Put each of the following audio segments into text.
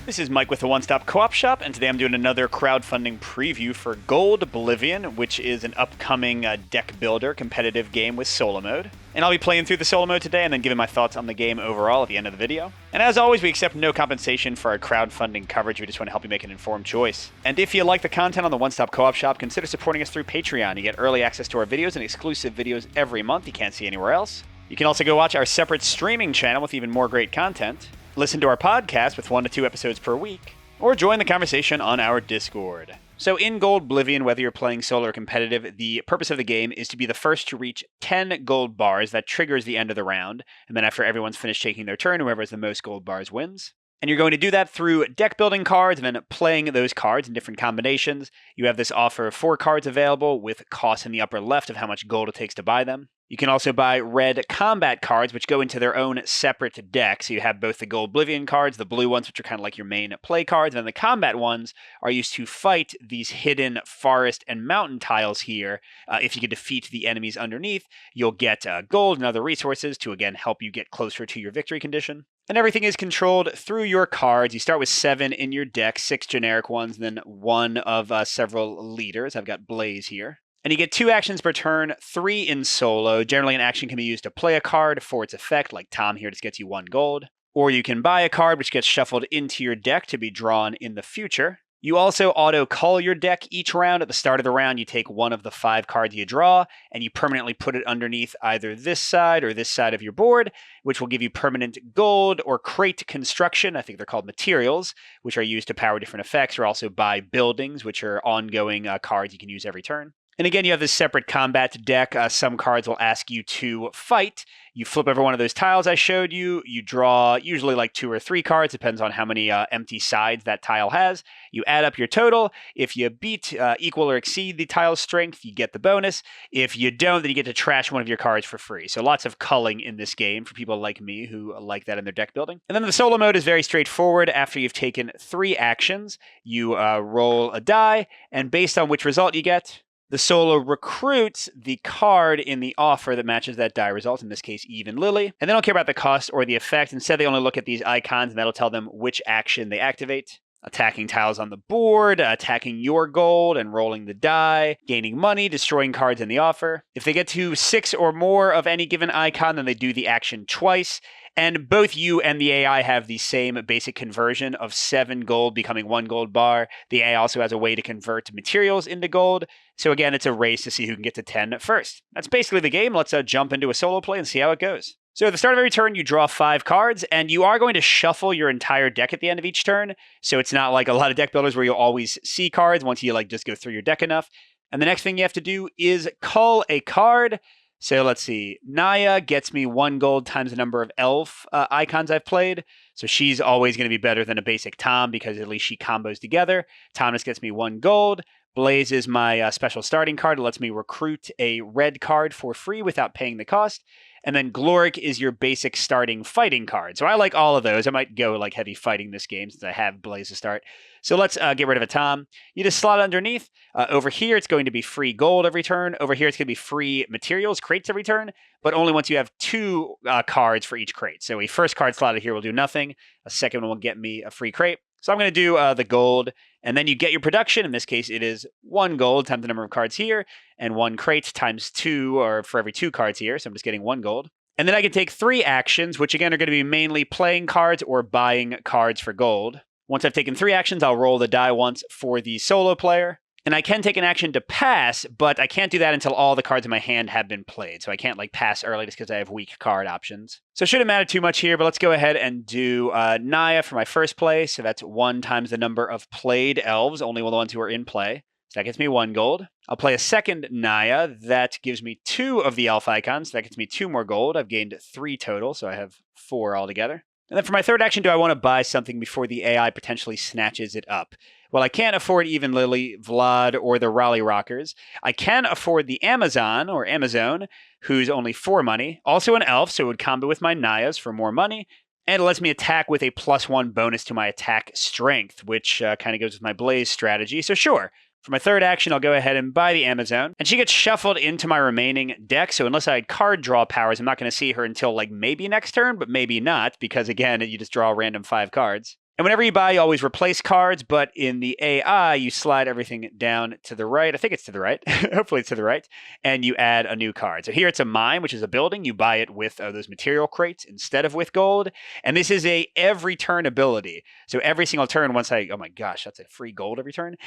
This is Mike with the One Stop Co-op Shop, and today I'm doing another crowdfunding preview for Goldblivion, which is an upcoming deck builder competitive game with solo mode. And I'll be playing through the solo mode today and then giving my thoughts on the game overall at the end of the video. And as always, we accept no compensation for our crowdfunding coverage. We just want to help you make an informed choice. And if you like the content on the One Stop Co-op Shop, consider supporting us through Patreon. You get early access to our videos and exclusive videos every month you can't see anywhere else. You can also go watch our separate streaming channel with even more great content, listen to our podcast with 1 to 2 episodes per week, or join the conversation on our Discord. So in Goldblivion, whether you're playing solo or competitive, the purpose of the game is to be the first to reach 10 gold bars. That triggers the end of the round, and then after everyone's finished taking their turn, whoever has the most gold bars wins. And you're going to do that through deck building cards and then playing those cards in different combinations. You have this offer of 4 cards available with costs in the upper left of how much gold it takes to buy them. You can also buy red combat cards, which go into their own separate deck. So you have both the Goldblivion cards, the blue ones, which are kind of like your main play cards, and then the combat ones are used to fight these hidden forest and mountain tiles here. If you can defeat the enemies underneath, you'll get gold and other resources to, again, help you get closer to your victory condition. And everything is controlled through your cards. You start with 7 in your deck, 6 generic ones, and then 1 of several leaders. I've got Blaze here. And you get 2 actions per turn, 3 in solo. Generally, an action can be used to play a card for its effect, like Tom here just gets you 1 gold. Or you can buy a card which gets shuffled into your deck to be drawn in the future. You also auto-cull your deck each round. At the start of the round, you take 1 of the 5 cards you draw, and you permanently put it underneath either this side or this side of your board, which will give you permanent gold or crate construction. I think they're called materials, which are used to power different effects, or also buy buildings, which are ongoing cards you can use every turn. And again, you have this separate combat deck. Some cards will ask you to fight. You flip over one of those tiles I showed you. You draw usually like 2 or 3 cards. Depends on how many empty sides that tile has. You add up your total. If you beat, equal, or exceed the tile's strength, you get the bonus. If you don't, then you get to trash one of your cards for free. So lots of culling in this game for people like me who like that in their deck building. And then the solo mode is very straightforward. After you've taken 3 actions, you roll a die, and based on which result you get, the solo recruits the card in the offer that matches that die result, in this case, Even Lily. And they don't care about the cost or the effect. Instead, they only look at these icons, and that'll tell them which action they activate. Attacking tiles on the board, attacking your gold and rolling the die, gaining money, destroying cards in the offer. If they get to 6 or more of any given icon, then they do the action twice. And both you and the AI have the same basic conversion of 7 gold becoming 1 gold bar. The AI also has a way to convert materials into gold. So again, it's a race to see who can get to 10 first. That's basically the game. Let's jump into a solo play and see how it goes. So at the start of every turn, you draw 5 cards, and you are going to shuffle your entire deck at the end of each turn. So it's not like a lot of deck builders where you'll always see cards once you just go through your deck enough. And the next thing you have to do is cull a card. So let's see. Naya gets me 1 gold times the number of elf icons I've played. So she's always going to be better than a basic Tom because at least she combos together. Thomas gets me 1 gold. Blaze is my special starting card. It lets me recruit a red card for free without paying the cost. And then Gloric is your basic starting fighting card. So I like all of those. I might go heavy fighting this game since I have Blaze to start. So let's get rid of a Tom. You just slot it underneath. Over here, it's going to be free gold every turn. Over here, it's going to be free materials, crates every turn, but only once you have 2 cards for each crate. So a first card slotted here will do nothing. A second one will get me a free crate. So I'm going to do the gold, and then you get your production. In this case, it is 1 gold times the number of cards here, and 1 crate times 2, or for every 2 cards here. So I'm just getting 1 gold. And then I can take 3 actions, which again are going to be mainly playing cards or buying cards for gold. Once I've taken 3 actions, I'll roll the die once for the solo player. And I can take an action to pass, but I can't do that until all the cards in my hand have been played. So I can't pass early just because I have weak card options. So it shouldn't matter too much here, but let's go ahead and do Naya for my first play. So that's 1 times the number of played elves, only the ones who are in play. So that gets me 1 gold. I'll play a second Naya. That gives me 2 of the elf icons. So that gets me 2 more gold. I've gained 3 total, so I have 4 altogether. And then for my third action, do I want to buy something before the AI potentially snatches it up? Well, I can't afford Even Lily, Vlad, or the Raleigh Rockers. I can afford the Amazon, or Amazon, who's only 4 money. Also an elf, so it would combo with my Nayas for more money. And it lets me attack with a +1 bonus to my attack strength, which kind of goes with my Blaze strategy. So sure, For my third action, I'll go ahead and buy the Amazon. And she gets shuffled into my remaining deck, so unless I had card draw powers, I'm not going to see her until, like, maybe next turn, but maybe not, because, again, you just draw a random 5 cards. And whenever you buy, you always replace cards, but in the AI, you slide everything down to the right. I think it's to the right. Hopefully it's to the right. And you add a new card. So here it's a mine, which is a building. You buy it with those material crates instead of with gold. And this is a every turn ability. So every single turn, once oh my gosh, that's a free gold every turn.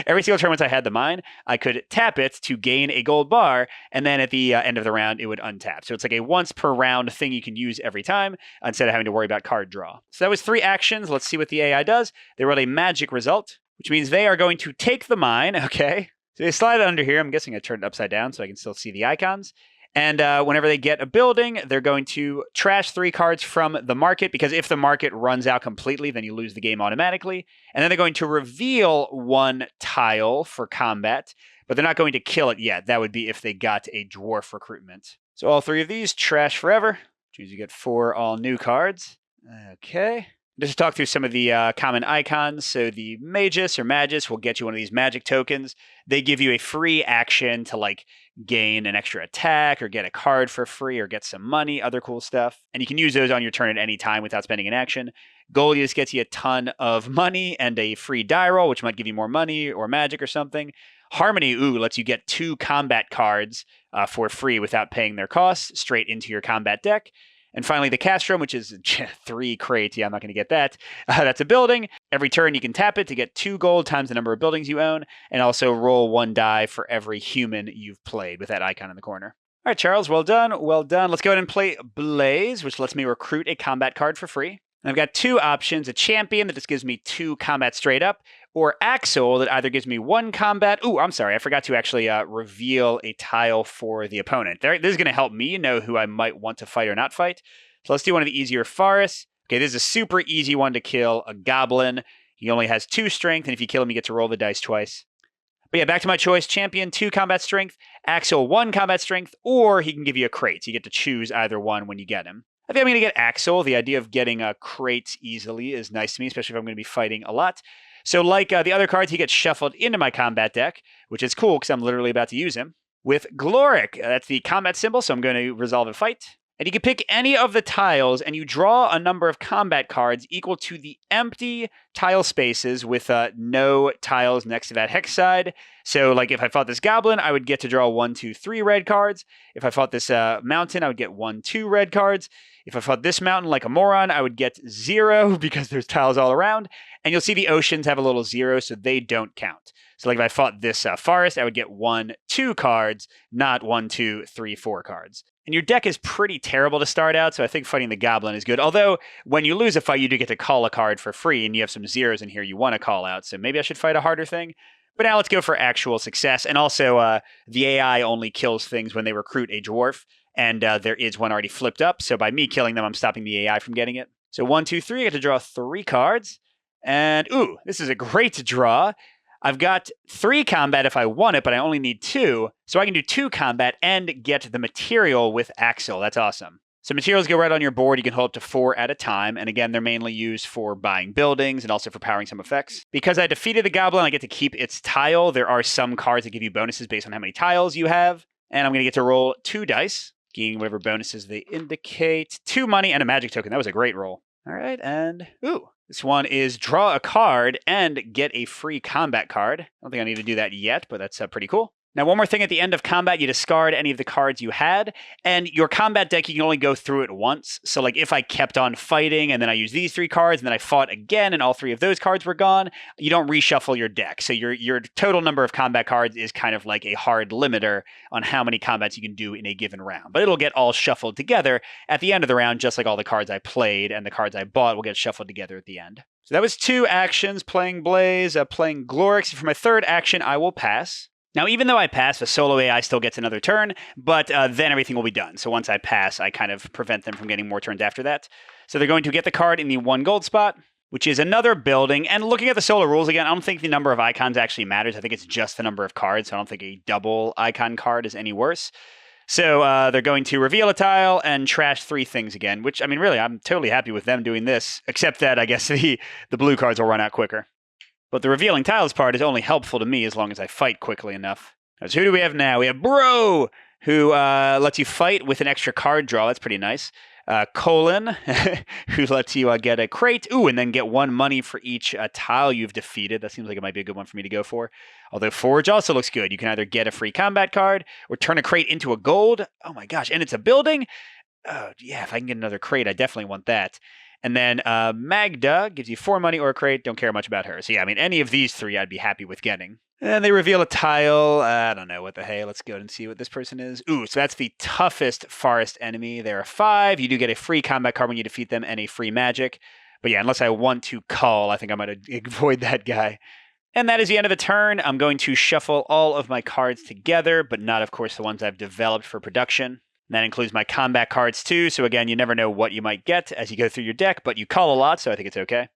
Every single turn once I had the mine, I could tap it to gain a gold bar. And then at the end of the round, it would untap. So it's like a once per round thing you can use every time instead of having to worry about card draw. So that was 3 actions. Let's see what the AI does. They rolled a magic result, which means they are going to take the mine. Okay. So they slide it under here. I'm guessing I turned it upside down so I can still see the icons. And whenever they get a building, they're going to trash 3 cards from the market, because if the market runs out completely, then you lose the game automatically. And then they're going to reveal 1 tile for combat, but they're not going to kill it yet. That would be if they got a dwarf recruitment. So all 3 of these, trash forever. Which means you get 4 all new cards. Okay. Just to talk through some of the common icons. So the Magus or Magus will get you one of these magic tokens. They give you a free action to like gain an extra attack or get a card for free or get some money, other cool stuff. And you can use those on your turn at any time without spending an action. Goldius gets you a ton of money and a free die roll, which might give you more money or magic or something. Harmony, lets you get 2 combat cards for free without paying their costs straight into your combat deck. And finally, the Castrum, which is 3 crates. Yeah, I'm not going to get that. That's a building. Every turn, you can tap it to get 2 gold times the number of buildings you own, and also roll 1 die for every human you've played with that icon in the corner. All right, Charles, well done. Well done. Let's go ahead and play Blaze, which lets me recruit a combat card for free. And I've got 2 options, a champion that just gives me 2 combat straight up, or Axel that either gives me 1 combat. I'm sorry, I forgot to actually reveal a tile for the opponent. This is going to help me know who I might want to fight or not fight. So let's do one of the easier forests. Okay, this is a super easy one to kill, a goblin. He only has 2 strength, and if you kill him, you get to roll the dice twice. But yeah, back to my choice. Champion, 2 combat strength. Axel, 1 combat strength, or he can give you a crate. So you get to choose either one when you get him. I think I'm going to get Axel. The idea of getting crates easily is nice to me, especially if I'm going to be fighting a lot. So like the other cards, he gets shuffled into my combat deck, which is cool because I'm literally about to use him. With Gloric, that's the combat symbol, so I'm going to resolve a fight. And you can pick any of the tiles, and you draw a number of combat cards equal to the empty tile spaces with no tiles next to that hex side. So, like, if I fought this goblin, I would get to draw 1, 2, 3 red cards. If I fought this mountain, I would get 1, 2 red cards. If I fought this mountain like a moron, I would get 0 because there's tiles all around. And you'll see the oceans have a little 0, so they don't count. So, like, if I fought this forest, I would get 1, 2 cards, not 1, 2, 3, 4 cards. And your deck is pretty terrible to start out, so I think fighting the goblin is good. Although, when you lose a fight, you do get to call a card for free, and you have some 0s in here you want to call out, so maybe I should fight a harder thing. But now let's go for actual success. And also, the AI only kills things when they recruit a dwarf, and there is one already flipped up, so by me killing them, I'm stopping the AI from getting it. So 1, 2, 3, I get to draw 3 cards. And, this is a great draw. I've got 3 combat if I want it, but I only need 2. So I can do 2 combat and get the material with Axel. That's awesome. So materials go right on your board. You can hold up to 4 at a time. And again, they're mainly used for buying buildings and also for powering some effects. Because I defeated the goblin, I get to keep its tile. There are some cards that give you bonuses based on how many tiles you have. And I'm going to get to roll 2 dice, gaining whatever bonuses they indicate. 2 money and a magic token. That was a great roll. All right, and this one is draw a card and get a free combat card. I don't think I need to do that yet, but that's pretty cool. Now, one more thing, at the end of combat, you discard any of the cards you had, and your combat deck, you can only go through it once. So, like, if I kept on fighting, and then I used these 3 cards, and then I fought again, and all 3 of those cards were gone, you don't reshuffle your deck. So your total number of combat cards is kind of like a hard limiter on how many combats you can do in a given round. But it'll get all shuffled together at the end of the round, just like all the cards I played and the cards I bought will get shuffled together at the end. So that was 2 actions, playing Blaze, playing Glorix. For my 3rd action, I will pass. Now, even though I pass, the solo AI still gets another turn, but then everything will be done. So once I pass, I kind of prevent them from getting more turns after that. So they're going to get the card in the 1 gold spot, which is another building. And looking at the solo rules again, I don't think the number of icons actually matters. I think it's just the number of cards. So I don't think a double icon card is any worse. So they're going to reveal a tile and trash 3 things again, which, I mean, really, I'm totally happy with them doing this, except that I guess the blue cards will run out quicker. But the revealing tiles part is only helpful to me as long as I fight quickly enough. So who do we have now? We have Bro, who lets you fight with an extra card draw. That's pretty nice. Colon, who lets you get a crate. Ooh, and then get 1 money for each tile you've defeated. That seems like it might be a good one for me to go for. Although Forge also looks good. You can either get a free combat card or turn a crate into a gold. Oh my gosh, and it's a building? Oh, yeah, if I can get another crate, I definitely want that. And then Magda gives you 4 money or a crate. Don't care much about her. So yeah, I mean, any of these 3 I'd be happy with getting. And they reveal a tile. I don't know what the hey. Let's go and see what this person is. Ooh, so that's the toughest forest enemy. There are 5. You do get a free combat card when you defeat them and a free magic. But yeah, unless I want to call, I think I might avoid that guy. And that is the end of the turn. I'm going to shuffle all of my cards together, but not, of course, the ones I've developed for production. And that includes my combat cards too. So again, you never know what you might get as you go through your deck, but you call a lot, so I think it's okay.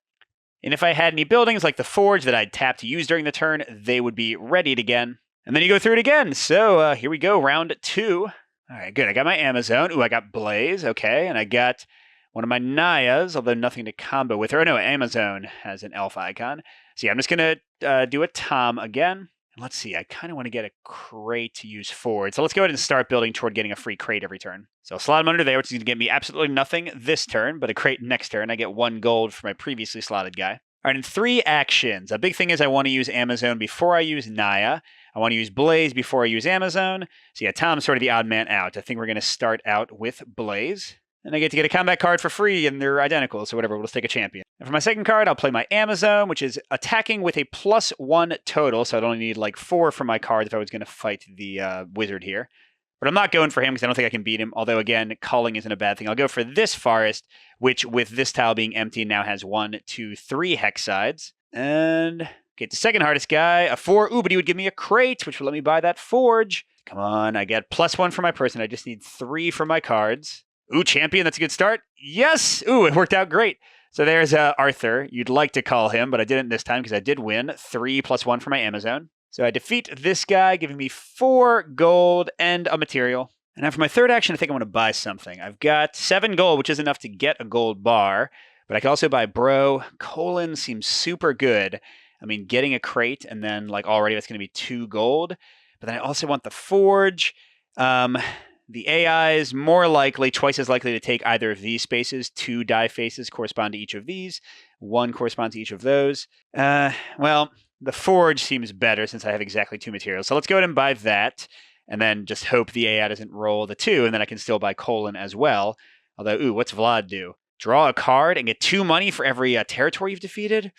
And if I had any buildings like the Forge that I'd tap to use during the turn, they would be readied again. And then you go through it again. So here we go, round 2. All right, good. I got my Amazon. Ooh, I got Blaze. Okay, and I got one of my Nayas, although nothing to combo with her. Oh, no, Amazon has an elf icon. So yeah, I'm just going to do a Tom again. And let's see, I kind of want to get a crate to use forward. So let's go ahead and start building toward getting a free crate every turn. So I'll slot them under there, which is going to get me absolutely nothing this turn, but a crate next turn. I get 1 gold for my previously slotted guy. All right, in 3 actions. A big thing is I want to use Amazon before I use Naya. I want to use Blaze before I use Amazon. So yeah, Tom's sort of the odd man out. I think we're going to start out with Blaze. And I get to get a combat card for free, and they're identical, so whatever, we'll just take a champion. And for my second card, I'll play my Amazon, which is attacking with a +1 total, so I'd only need like 4 from my cards if I was going to fight the wizard here. But I'm not going for him because I don't think I can beat him, although again, calling isn't a bad thing. I'll go for this forest, which with this tile being empty now has 1, 2, 3 hex sides. And get the second hardest guy, a 4. Ooh, but he would give me a crate, which will let me buy that forge. Come on, I get +1 for my person. I just need 3 for my cards. Ooh, champion, that's a good start. Yes! Ooh, it worked out great. So there's Arthur. You'd like to call him, but I didn't this time because I did win. 3 + 1 for my Amazon. So I defeat this guy, giving me 4 gold and a material. And now for my third action, I think I want to buy something. I've got 7 gold, which is enough to get a gold bar. But I can also buy Bro. Colon seems super good. I mean, getting a crate and then like already that's going to be 2 gold. But then I also want the forge. The AI is more likely, twice as likely to take either of these spaces. 2 die faces correspond to each of these. 1 corresponds to each of those. Well, the forge seems better since I have exactly 2 materials. So let's go ahead and buy that. And then just hope the AI doesn't roll the 2. And then I can still buy Colon as well. Although, ooh, what's Vlad do? Draw a card and get 2 money for every territory you've defeated?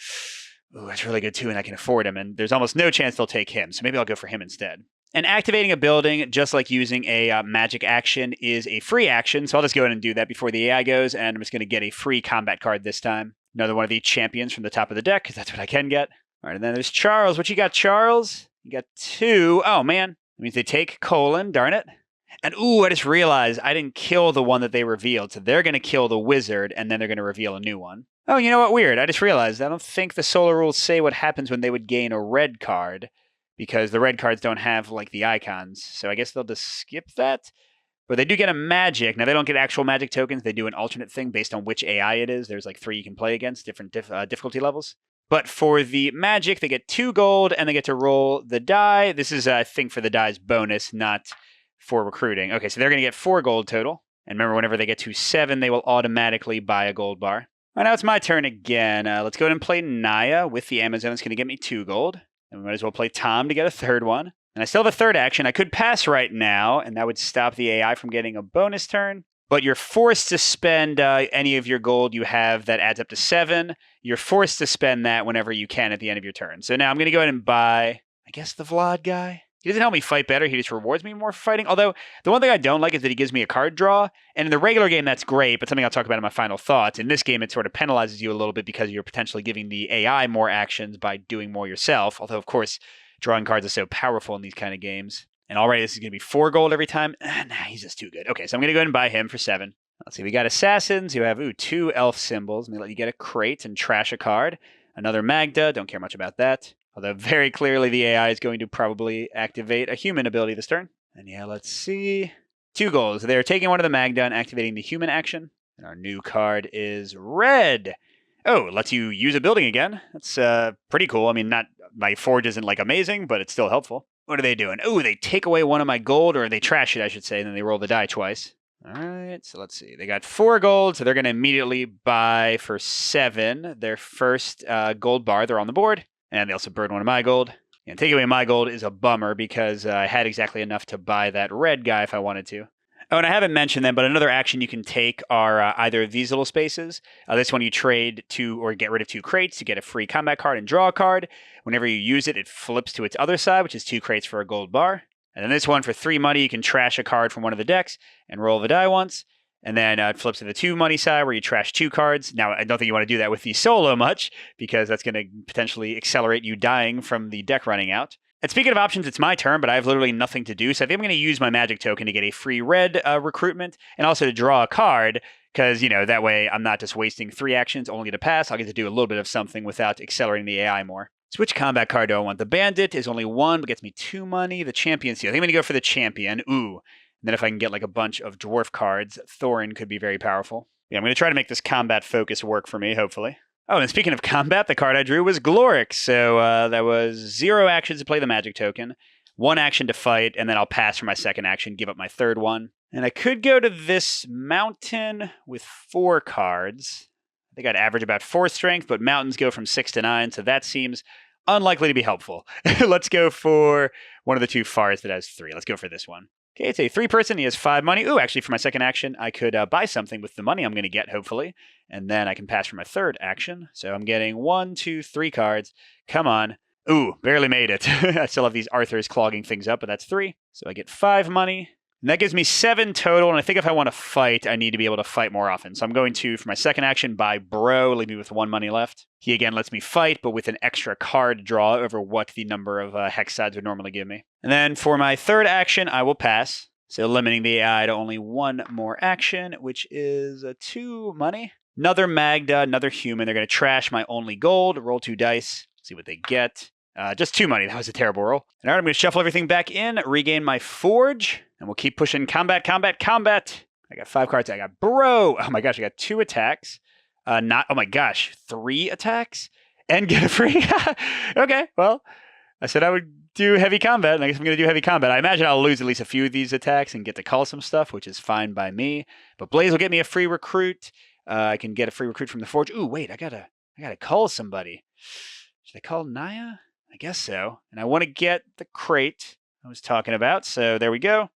Ooh, that's really good too, and I can afford him. And there's almost no chance they'll take him. So maybe I'll go for him instead. And activating a building, just like using a magic action, is a free action. So I'll just go ahead and do that before the AI goes. And I'm just going to get a free combat card this time. Another one of the champions from the top of the deck, because that's what I can get. All right, and then there's Charles. What you got, Charles? You got 2. Oh, man. That means they take Colon. Darn it. And ooh, I just realized I didn't kill the one that they revealed. So they're going to kill the wizard, and then they're going to reveal a new one. Oh, you know what? Weird. I just realized I don't think the solar rules say what happens when they would gain a red card, because the red cards don't have, like, the icons. So I guess they'll just skip that. But they do get a magic. Now, they don't get actual magic tokens. They do an alternate thing based on which AI it is. There's, like, 3 you can play against, different difficulty levels. But for the magic, they get 2 gold, and they get to roll the die. This is, I think, for the die's bonus, not for recruiting. Okay, so they're going to get 4 gold total. And remember, whenever they get to 7, they will automatically buy a gold bar. All right, now it's my turn again. Let's go ahead and play Naya with the Amazon. It's going to get me 2 gold. And we might as well play Tom to get a 3rd one. And I still have a 3rd action. I could pass right now, and that would stop the AI from getting a bonus turn. But you're forced to spend any of your gold you have that adds up to 7. You're forced to spend that whenever you can at the end of your turn. So now I'm going to go ahead and buy, I guess, the Vlad guy. He doesn't help me fight better. He just rewards me more for fighting. Although, the one thing I don't like is that he gives me a card draw. And in the regular game, that's great, but something I'll talk about in my final thoughts. In this game, it sort of penalizes you a little bit because you're potentially giving the AI more actions by doing more yourself. Although, of course, drawing cards is so powerful in these kind of games. And already this is going to be 4 gold every time. Nah, he's just too good. Okay, so I'm going to go ahead and buy him for 7. Let's see, we got Assassins. You have, 2 elf symbols. Let me let you get a crate and trash a card. Another Magda. Don't care much about that. Although very clearly the AI is going to probably activate a human ability this turn. And yeah, let's see. 2 goals. They're taking one of the Magda and activating the human action. And our new card is red. Oh, it lets you use a building again. That's pretty cool. I mean, not my forge isn't like amazing, but it's still helpful. What are they doing? Oh, they take away one of my gold, or they trash it, I should say, and then they roll the die twice. All right, so let's see. They got 4 gold, so they're going to immediately buy for 7 their first gold bar. They're on the board, and they also burned one of my gold. And taking away my gold is a bummer because I had exactly enough to buy that red guy if I wanted to. Oh, and I haven't mentioned them, but another action you can take are either of these little spaces. This one you trade 2 or get rid of 2 crates to get a free combat card and draw a card. Whenever you use it, it flips to its other side, which is 2 crates for a gold bar. And then this one, for 3 money, you can trash a card from one of the decks and roll the die once. And then it flips to the 2 money side where you trash 2 cards. Now, I don't think you want to do that with the solo much because that's going to potentially accelerate you dying from the deck running out. And speaking of options, it's my turn, but I have literally nothing to do. So I think I'm going to use my magic token to get a free red recruitment and also to draw a card because, that way I'm not just wasting 3 actions only to pass. I'll get to do a little bit of something without accelerating the AI more. So which combat card do I want? The Bandit is only 1, but gets me 2 money. The Champion Seal. I think I'm going to go for the Champion. Ooh. And then if I can get like a bunch of dwarf cards, Thorin could be very powerful. Yeah, I'm going to try to make this combat focus work for me, hopefully. Oh, and speaking of combat, the card I drew was Glorix. So that was 0 actions to play the magic token, 1 action to fight, and then I'll pass for my second action, give up my third one. And I could go to this mountain with 4 cards. I think I'd average about 4 strength, but mountains go from 6 to 9, so that seems unlikely to be helpful. Let's go for one of the 2 forests that has 3. Let's go for this one. Okay, it's a 3-person. He has 5 money. Ooh, actually, for my second action, I could buy something with the money I'm going to get, hopefully. And then I can pass for my third action. So I'm getting 1, 2, 3 cards. Come on. Ooh, barely made it. I still have these Arthurs clogging things up, but that's 3. So I get 5 money. And that gives me 7 total. And I think if I want to fight, I need to be able to fight more often. So I'm going to, for my second action, buy Bro, leave me with 1 money left. He again lets me fight, but with an extra card draw over what the number of hex sides would normally give me. And then for my third action, I will pass. So limiting the AI to only 1 more action, which is 2 money. Another Magda, another human. They're going to trash my only gold, roll 2 dice, see what they get. Just 2 money. That was a terrible roll. And all right, I'm going to shuffle everything back in, regain my forge, and we'll keep pushing combat, combat, combat. I got 5 cards. I got Bro. Oh my gosh, I got 2 attacks. Oh my gosh, 3 attacks? And get a free. Okay, well, I said I would do heavy combat, and I guess I'm going to do heavy combat. I imagine I'll lose at least a few of these attacks and get to call some stuff, which is fine by me. But Blaze will get me a free recruit. I can get a free recruit from the forge. Ooh, wait, I gotta call somebody. Should I call Naya? I guess so. And I want to get the crate I was talking about. So there we go.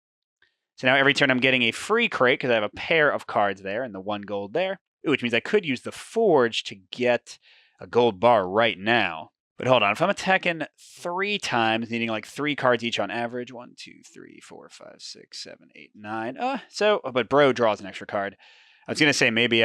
So now every turn I'm getting a free crate because I have a pair of cards there and the 1 gold there. Ooh, which means I could use the forge to get a gold bar right now. But hold on, if I'm attacking 3 times, needing like 3 cards each on average, 1, 2, 3, 4, 5, 6, 7, 8, 9. But Bro draws an extra card. I was going to say maybe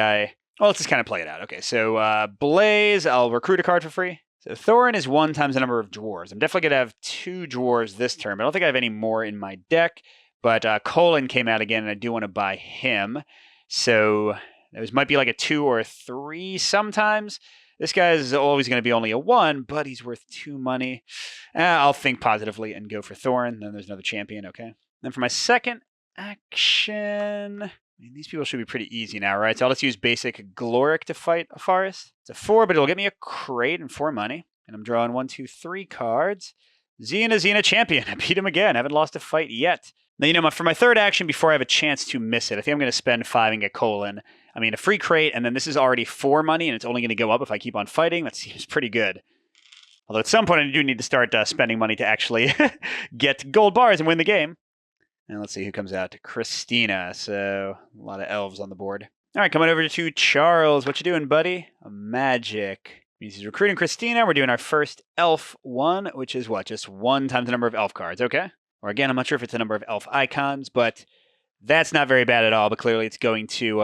let's just kind of play it out. Okay, so Blaze, I'll recruit a card for free. So Thorin is 1 times the number of dwarves. I'm definitely going to have 2 dwarves this turn, but I don't think I have any more in my deck. But Colin came out again, and I do want to buy him. So those might be like a 2 or a 3 sometimes. This guy is always going to be only a 1, but he's worth 2 money. I'll think positively and go for Thorin. Then there's another champion, okay? Then for my second action, I mean, these people should be pretty easy now, right? So I'll just use basic Gloric to fight a forest. It's a 4, but it'll get me a crate and 4 money. And I'm drawing 1, 2, 3 cards. Xena champion. I beat him again. I haven't lost a fight yet. Now, for my third action, before I have a chance to miss it, I think I'm going to spend 5 and get Colin. I mean, a free crate, and then this is already 4 money, and it's only going to go up if I keep on fighting. That seems pretty good. Although at some point, I do need to start spending money to actually get gold bars and win the game. And let's see who comes out. Christina. So a lot of elves on the board. All right, coming over to Charles. What you doing, buddy? A magic. Means he's recruiting Christina. We're doing our first elf 1, which is what? Just 1 times the number of elf cards. Okay. Or again, I'm not sure if it's the number of elf icons, but that's not very bad at all. But clearly it's going to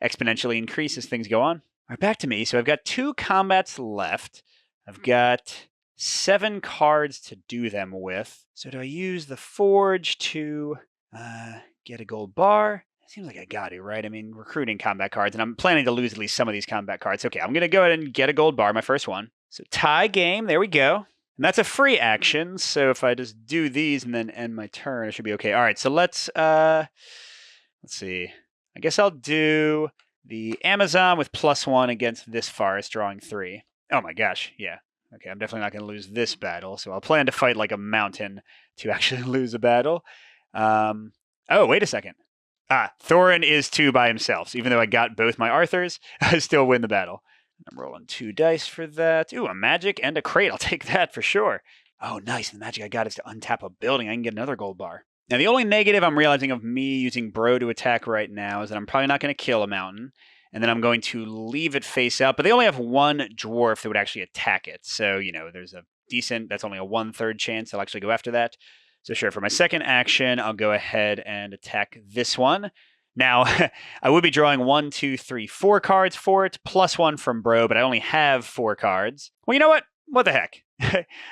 exponentially increase as things go on. All right, back to me. So I've got 2 combats left. I've got 7 cards to do them with. So do I use the forge to get a gold bar? Seems like I got to, right? I mean, recruiting combat cards, and I'm planning to lose at least some of these combat cards. Okay, I'm going to go ahead and get a gold bar, my first one. So tie game, there we go. And that's a free action, so if I just do these and then end my turn, it should be okay. All right, so let's see. I guess I'll do the Amazon with +1 against this forest, drawing 3. Oh my gosh, yeah. Okay, I'm definitely not going to lose this battle, so I'll plan to fight like a mountain to actually lose a battle. Oh, wait a second. Thorin is 2 by himself. So even though I got both my Arthurs, I still win the battle. I'm rolling 2 dice for that. Ooh, a magic and a crate. I'll take that for sure. Oh, nice. The magic I got is to untap a building. I can get another gold bar. Now, the only negative I'm realizing of me using Bro to attack right now is that I'm probably not going to kill a mountain. And then I'm going to leave it face up. But they only have 1 dwarf that would actually attack it. So, you know, there's a decent, that's only a 1/3 chance I'll actually go after that. So sure, for my second action, I'll go ahead and attack this one. Now, I would be drawing 1, 2, 3, 4 cards for it, plus 1 from Bro, but I only have 4 cards. Well, you know what? What the heck?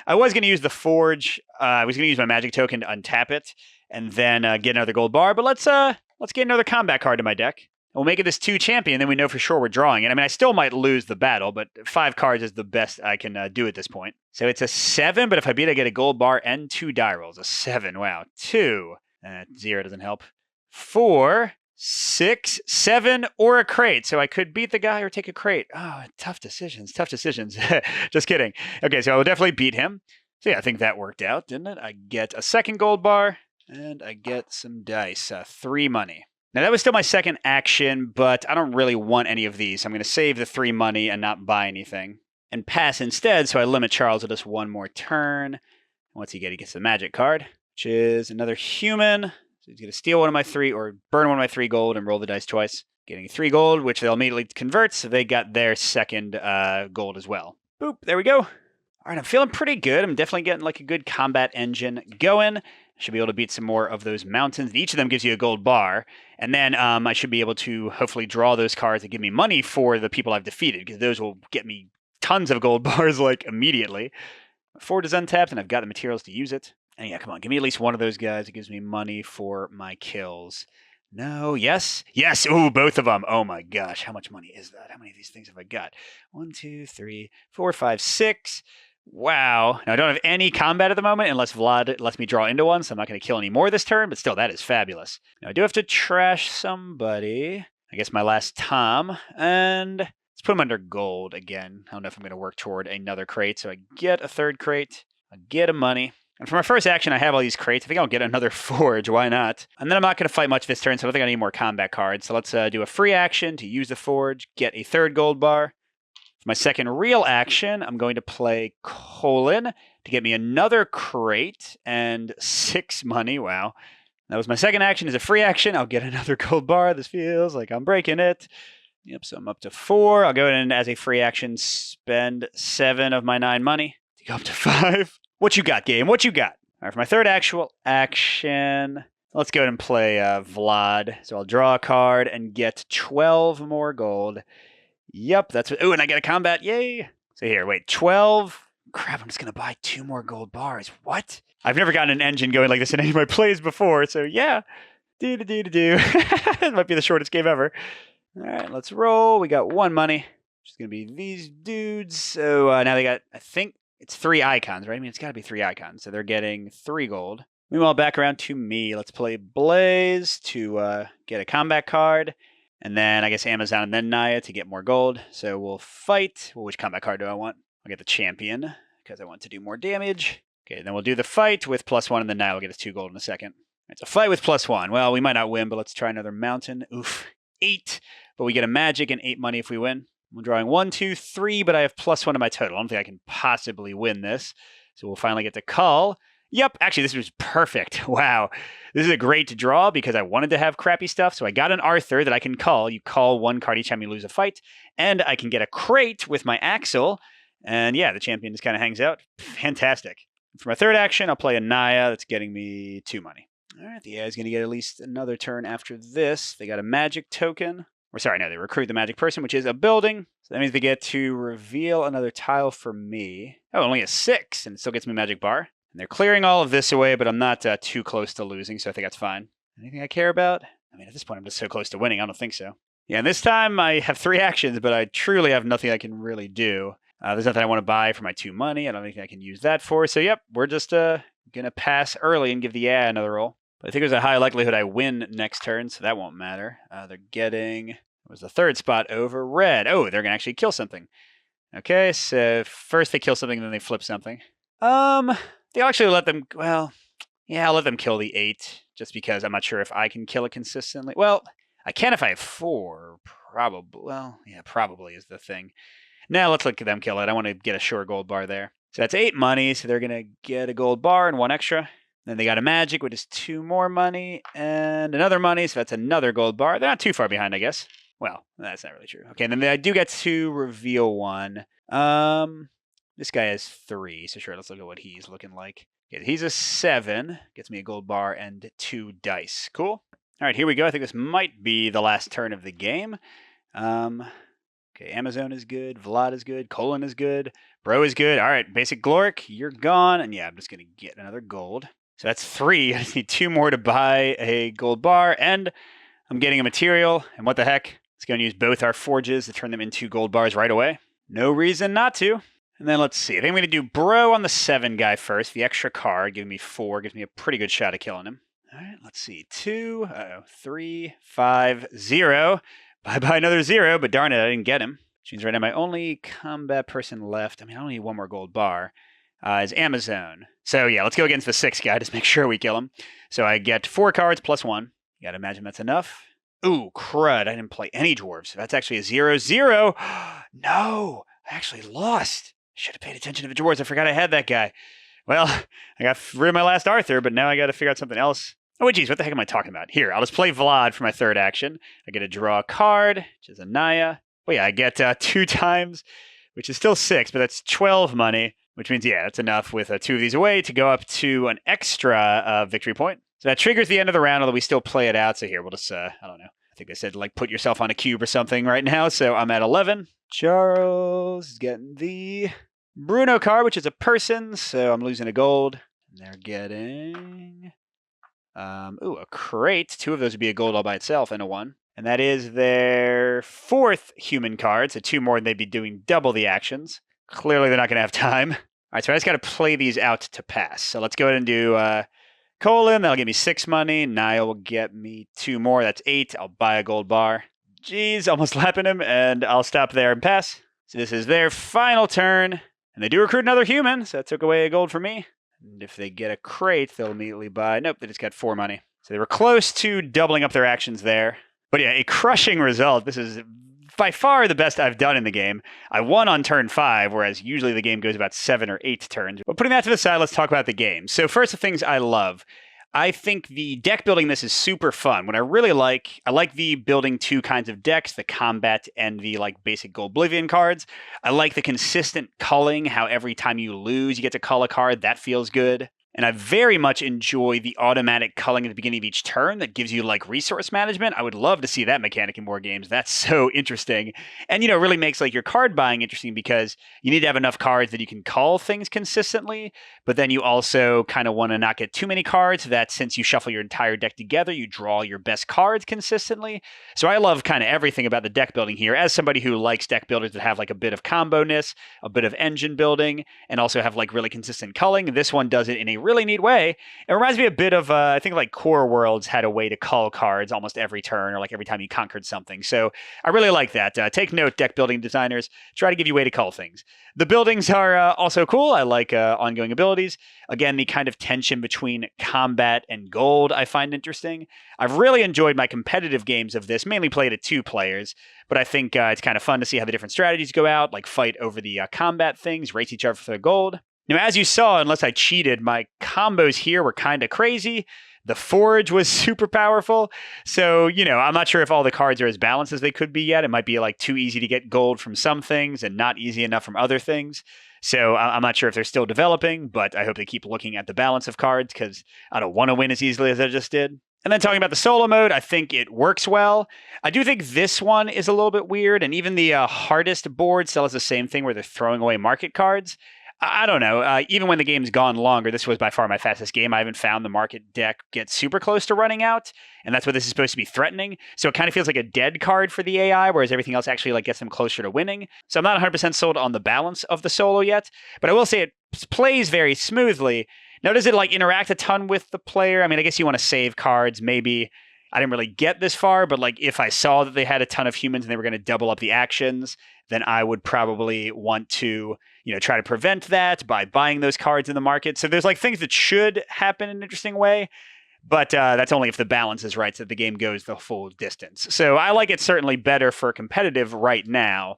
I was going to use the Forge. I was going to use my magic token to untap it, and then get another gold bar. But let's get another combat card to my deck. We'll make it this 2 champion, then we know for sure we're drawing it. I mean, I still might lose the battle, but 5 cards is the best I can do at this point. So it's a 7, but if I beat it, I get a gold bar and 2 die rolls. A 7, wow. 2, 0 doesn't help. 4, 6, 7, or a crate. So I could beat the guy or take a crate. Oh, tough decisions, tough decisions. Just kidding. Okay, so I will definitely beat him. So yeah, I think that worked out, didn't it? I get a second gold bar, and I get some dice. 3 money. Now, that was still my second action, but I don't really want any of these. I'm going to save the 3 money and not buy anything. And pass instead, so I limit Charles to just 1 more turn. What's he get? He gets the magic card, which is another human. So he's going to steal 1 of my 3, or burn 1 of my 3 gold and roll the dice twice. Getting 3 gold, which they'll immediately convert, so they got their second gold as well. Boop, there we go. All right, I'm feeling pretty good. I'm definitely getting like a good combat engine going. Should be able to beat some more of those mountains. Each of them gives you a gold bar. And then I should be able to hopefully draw those cards that give me money for the people I've defeated, because those will get me tons of gold bars like immediately. Forward is untapped, and I've got the materials to use it. And yeah, come on, give me at least one of those guys that gives me money for my kills. No, yes, yes. Ooh, both of them. Oh my gosh, how much money is that? How many of these things have I got? 1, 2, 3, 4, 5, 6. Wow. Now, I don't have any combat at the moment unless Vlad lets me draw into one, so I'm not going to kill any more this turn, but still, that is fabulous. Now, I do have to trash somebody. I guess my last Tom, and let's put him under gold again. I don't know if I'm going to work toward another crate, so I get a 3rd crate. I get a money. And for my first action, I have all these crates. I think I'll get another Forge. Why not? And then I'm not going to fight much this turn, so I don't think I need more combat cards. So let's do a free action to use the Forge, get a 3rd gold bar. For my second real action, I'm going to play Colon to get me another crate and 6 money. Wow. That was my second action. As a free action, I'll get another gold bar. This feels like I'm breaking it. Yep, so I'm up to 4. I'll go in as a free action, spend 7 of my 9 money to go up to 5. What you got, game? What you got? All right, for my third actual action, let's go ahead and play Vlad. So I'll draw a card and get 12 more gold. Yep, that's what. Ooh, and I get a combat. Yay. So here, wait, 12. Crap, I'm just going to buy 2 more gold bars. What? I've never gotten an engine going like this in any of my plays before, so yeah. Do. It might be the shortest game ever. All right, let's roll. We got 1 money. Which is going to be these dudes. So now they got, I think it's 3 icons, right? I mean, it's got to be 3 icons. So they're getting 3 gold. Meanwhile, back around to me. Let's play Blaze to get a combat card. And then I guess Amazon and then Naya to get more gold. So we'll fight. Well, which combat card do I want? I'll get the champion because I want to do more damage. Okay, then we'll do the fight with +1, and then Naya will get us 2 gold in a second. It's a fight with +1. Well, we might not win, but let's try another mountain. Oof, 8. But we get a magic and 8 money if we win. I'm drawing 1, 2, 3, but I have +1 to my total. I don't think I can possibly win this. So we'll finally get to call. Yep, actually, this was perfect. Wow. This is a great draw because I wanted to have crappy stuff. So I got an Arthur that I can call. You call 1 card each time you lose a fight. And I can get a crate with my Axel. And yeah, the champion just kind of hangs out. Fantastic. For my third action, I'll play a Naya that's getting me 2 money. All right, the AI is going to get at least another turn after this. They got a magic token. Or sorry, no, they recruit the magic person, which is a building. So that means they get to reveal another tile for me. Oh, only a 6, and it still gets me magic bar. And they're clearing all of this away, but I'm not too close to losing, so I think that's fine. Anything I care about? I mean, at this point, I'm just so close to winning, I don't think so. Yeah, and this time I have 3 actions, but I truly have nothing I can really do. There's nothing I want to buy for my 2 money. I don't think I can use that for. So, yep, we're just going to pass early and give the AI another roll. But I think there's a high likelihood I win next turn, so that won't matter. They're getting... It was the 3rd spot over red. Oh, they're going to actually kill something. Okay, so first they kill something, then they flip something. They'll actually let them... Well, yeah, I'll let them kill the 8. just because I'm not sure if I can kill it consistently. Well, I can if I have 4, probably. Well, yeah, probably is the thing. Now let's look at them kill it. I want to get a sure gold bar there. So that's 8 money, so they're going to get a gold bar and 1 extra. Then they got a magic, which is 2 more money, and another money, so that's another gold bar. They're not too far behind, I guess. Well, that's not really true. Okay, and then I do get to reveal 1. This guy has 3, so sure, let's look at what he's looking like. Okay, he's a 7, gets me a gold bar and 2 dice. Cool. All right, here we go. I think this might be the last turn of the game. Okay, Amazon is good, Vlad is good, Colin is good, Bro is good. All right, Basic Gloric, you're gone. And yeah, I'm just going to get another gold. So that's 3. I just need 2 more to buy a gold bar, and I'm getting a material. And what the heck? Let's go and use both our forges to turn them into gold bars right away. No reason not to. And then let's see. I think I'm going to do Bro on the 7 guy first. The extra card, giving me 4, gives me a pretty good shot at killing him. All right, let's see. 2, 3, 5, 0. Bye-bye another 0, but darn it, I didn't get him. Which means right now my only combat person left, I mean, I only need 1 more gold bar, is Amazon. So yeah, let's go against the 6 guy to make sure we kill him. So I get 4 cards plus 1. You gotta imagine that's enough. Ooh, crud, I didn't play any dwarves. That's actually a 0-0. No, I actually lost. Should have paid attention to the dwarves. I forgot I had that guy. Well, I got rid of my last Arthur, but now I gotta figure out something else. Oh, geez, what the heck am I talking about? Here, I'll just play Vlad for my 3rd action. I get to draw a card, which is a Naya. Well, yeah, I get 2 times, which is still 6, but that's 12 money, which means, yeah, that's enough with 2 of these away to go up to an extra victory point. So that triggers the end of the round, although we still play it out. So here, we'll just, I don't know. I think they said, like, put yourself on a cube or something right now. So I'm at 11. Charles is getting the Bruno card, which is a person, so I'm losing a gold. And they're getting... a crate. 2 of those would be a gold all by itself and a 1. And that is their 4th human card. So 2 more and they'd be doing double the actions. Clearly they're not going to have time. All right, so I just got to play these out to pass. So let's go ahead and do Colin. That'll give me 6 money. Niall will get me 2 more. That's 8. I'll buy a gold bar. Jeez, almost lapping him. And I'll stop there and pass. So this is their final turn. And they do recruit another human. So that took away a gold for me. And if they get a crate, they'll immediately buy... Nope, they just got 4 money. So they were close to doubling up their actions there. But yeah, a crushing result. This is by far the best I've done in the game. I won on turn 5, whereas usually the game goes about 7 or 8 turns. But putting that to the side, let's talk about the game. So first, the things I love. I think the deck building this is super fun. What I really like, I like the building 2 kinds of decks, the combat and the like basic Goldblivion cards. I like the consistent culling, how every time you lose, you get to cull a card. That feels good. And I very much enjoy the automatic culling at the beginning of each turn that gives you like resource management. I would love to see that mechanic in more games. That's so interesting. And, it really makes like your card buying interesting because you need to have enough cards that you can cull things consistently. But then you also kind of want to not get too many cards that since you shuffle your entire deck together, you draw your best cards consistently. So I love kind of everything about the deck building here as somebody who likes deck builders that have like a bit of combo-ness, a bit of engine building, and also have like really consistent culling. This one does it in a really neat way. It reminds me a bit of, I think like Core Worlds had a way to cull cards almost every turn or like every time you conquered something. So I really like that. Take note, deck building designers, try to give you a way to cull things. The buildings are also cool. I like ongoing abilities. Again, the kind of tension between combat and gold I find interesting. I've really enjoyed my competitive games of this, mainly played at 2 players, but I think it's kind of fun to see how the different strategies go out, like fight over the combat things, race each other for the gold. Now, as you saw, unless I cheated, my combos here were kind of crazy. The Forge was super powerful. So, I'm not sure if all the cards are as balanced as they could be yet. It might be like too easy to get gold from some things and not easy enough from other things. So I'm not sure if they're still developing, but I hope they keep looking at the balance of cards because I don't want to win as easily as I just did. And then talking about the solo mode, I think it works well. I do think this one is a little bit weird. And even the hardest board still has the same thing where they're throwing away market cards. I don't know. Even when the game's gone longer, this was by far my fastest game. I haven't found the market deck get super close to running out, and that's what this is supposed to be threatening. So it kind of feels like a dead card for the AI, whereas everything else actually like gets them closer to winning. So I'm not 100% sold on the balance of the solo yet, but I will say it plays very smoothly. Now, does it like interact a ton with the player? I mean, I guess you want to save cards. Maybe I didn't really get this far, but like if I saw that they had a ton of humans and they were going to double up the actions, then I would probably want to, try to prevent that by buying those cards in the market. So there's like things that should happen in an interesting way. But that's only if the balance is right, so that the game goes the full distance. So I like it certainly better for competitive right now.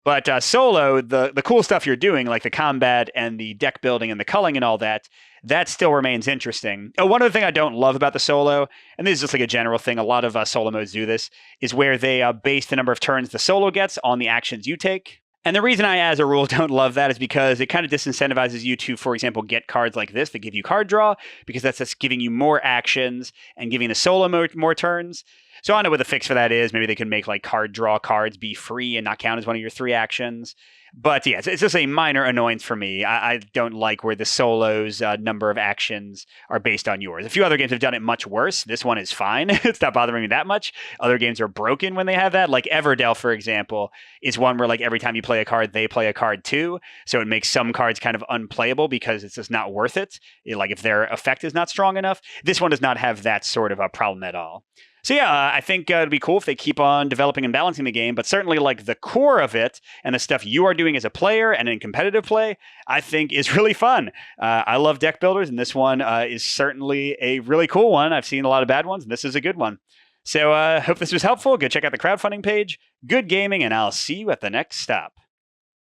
But solo, the cool stuff you're doing, like the combat and the deck building and the culling and all that, that still remains interesting. Oh, one other thing I don't love about the solo, and this is just like a general thing, a lot of solo modes do this, is where they base the number of turns the solo gets on the actions you take. And the reason I, as a rule, don't love that is because it kind of disincentivizes you to, for example, get cards like this that give you card draw, because that's just giving you more actions and giving the solo mode more turns. So I don't know what the fix for that is. Maybe they can make like card draw cards be free and not count as one of your 3 actions. But yeah, it's just a minor annoyance for me. I don't like where the solo's number of actions are based on yours. A few other games have done it much worse. This one is fine. It's not bothering me that much. Other games are broken when they have that. Like Everdell, for example, is one where like every time you play a card, they play a card too. So it makes some cards kind of unplayable because it's just not worth it. Like if their effect is not strong enough. This one does not have that sort of a problem at all. So yeah, I think it'd be cool if they keep on developing and balancing the game, but certainly like the core of it and the stuff you are doing as a player and in competitive play, I think is really fun. I love deck builders, and this one is certainly a really cool one. I've seen a lot of bad ones, and this is a good one. So hope this was helpful. Go check out the crowdfunding page. Good gaming, and I'll see you at the next stop.